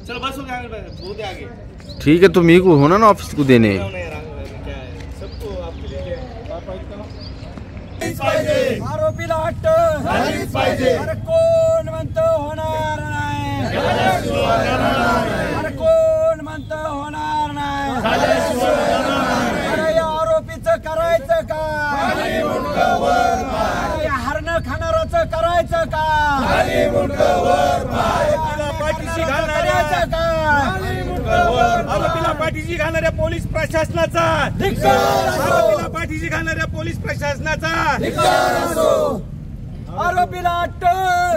चलो बस हो गया, बहुत आगे। ठीक है, तो मेरे को होना ना ऑफिस को देने। सबको आपके लिए आरोपीला अटक झालीच पाहिजे। अरे कोण म्हणतो होणार नाही, अरे कोण म्हणतो होणार नाही, अरे या आरोपीचं करायचं का, या हरण खाणाराचं करायचं का, पाठीशी घालणाऱ्याचं का, आरोपीला पाठीशी घालणाऱ्या पोलीस प्रशासनाचा, आरोपीला पाठीशी घालणाऱ्या पोलीस प्रशासनाचा आरोपीला अटक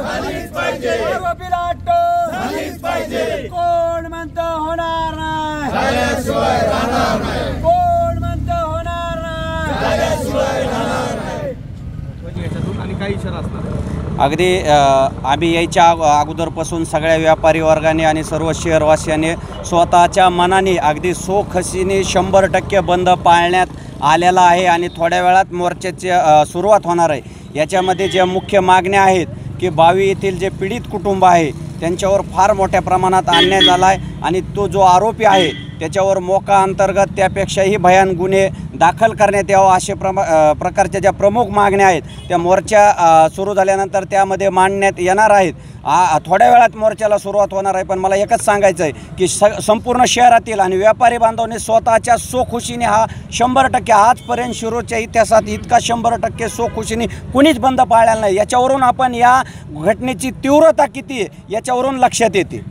झालीच पाहिजे, आरोपीला अटक झालीच पाहिजे। कोण म्हणतं होणार नाही, झाल्याशिवाय राहणार नाही, कोण म्हणतं होणार नाही, झाल्याशिवाय राहणार नाही। आणि काही इशारा असणार अगदी आम्ही यायच्या अगोदरपासून सगळ्या व्यापारी वर्गाने आणि सर्व शहरवासियांनी स्वतःच्या मनाने अगदी सोखसीने 100% बंद पाळण्यात आलेला आहे आणि थोड्या वेळात मोर्चाची सुरुवात होणार आहे। याच्यामध्ये ज्या मुख्य मागण्या आहेत की 22 येथील जे पीडित कुटुंब आहे त्यांच्यावर फार मोठ्या प्रमाणात अन्याय झाला आहे आणि तो जो आरोपी आहे त्याच्यावर मोका अंतर्गत त्यापेक्षाही भयान गुन्हे दाखल करण्यात यावं असे प्रकारच्या ज्या प्रमुख मागण्या आहेत त्या मोर्चा सुरू झाल्यानंतर त्यामध्ये मांडण्यात येणार आहेत। थोड्या वेळात मोर्चाला सुरुवात होणार आहे, पण मला एकच सांगायचं आहे की संपूर्ण शहरातील आणि व्यापारी बांधवांनी स्वतःच्या सोखुशीने हा 100% आजपर्यंत शिरूरच्या इतिहासात इतका 100% सोखुशीने कुणीच बंद पाळलेला नाही। याच्यावरून आपण या घटनेची तीव्रता किती आहे याच्यावरून लक्षात येते।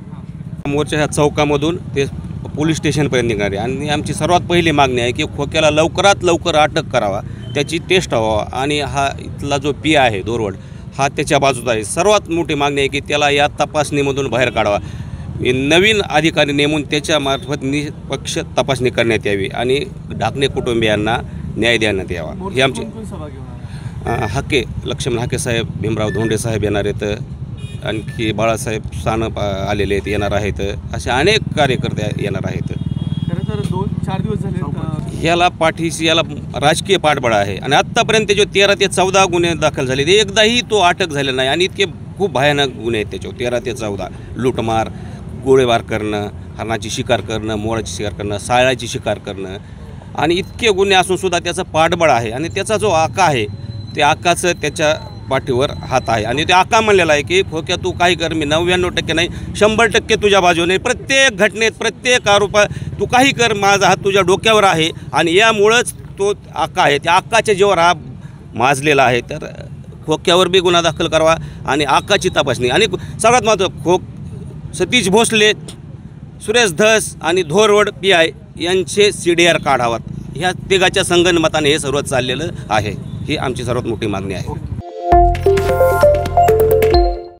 मोर्चा ह्या चौकामधून ते पोलीस स्टेशनपर्यंत निघणार आहे आणि आमची सर्वात पहिली मागणी आहे की खोक्याला लवकरात लवकर अटक करावा, त्याची टेस्ट व्हावा आणि हा इथला जो पी आहे दोरवड हा त्याच्या बाजूचा आहे। सर्वात मोठी मागणी आहे की त्याला या तपासणीमधून बाहेर काढावा, नवीन अधिकारी नेमून त्याच्यामार्फत निष्पक्ष तपासणी करण्यात यावी आणि ढाकणे कुटुंबियांना न्याय देण्यात यावा। ही आमची हाके लक्ष्मण हाके साहेब, भीमराव धोंडे साहेब येणार आहेत, आणखी बाळासाहेब सानप आलेले आहेत येणार आहेत, असे अनेक कार्यकर्ते येणार आहेत। खरं तर 2-4 दिवस झाले याला पाठीशी याला राजकीय पाठबळ आहे आणि आत्तापर्यंत जो 13 ते 14 गुन्हे दाखल झाले एकदाही तो अटक झाला नाही आणि इतके खूप भयानक गुन्हे आहेत त्याच्यावर 13 ते 14 लूटमार, गोळीबार करणं, हरणाची शिकार करणं, मोराची शिकार करणं, साळाची शिकार करणं आणि इतके गुन्हे असूनसुद्धा त्याचं पाठबळ आहे आणि त्याचा जो आका आहे ते आकाचं त्याच्या पाठीवर हात आहे आणि ते आका म्हणलेला आहे की खोक्या तू काही कर, मी 99% नाही 100% तुझ्या बाजूने, प्रत्येक घटनेत प्रत्येक आरोपात तू काही कर, माझा हात तुझ्या डोक्यावर आहे आणि यामुळंच तो आका आहे, त्या आकाच्या जीवावर हा माजलेला आहे। तर खोक्यावर बी गुन्हा दाखल करावा आणि आकाची तपासणी आणि सर्वात महत्त्वाचं सतीश भोसले, सुरेश धस आणि धोरवड PI यांचे CDR काढावात। ह्या तिघाच्या संगनमताने हे सर्व चाललेलं आहे। ही आमची सर्वात मोठी मागणी आहे।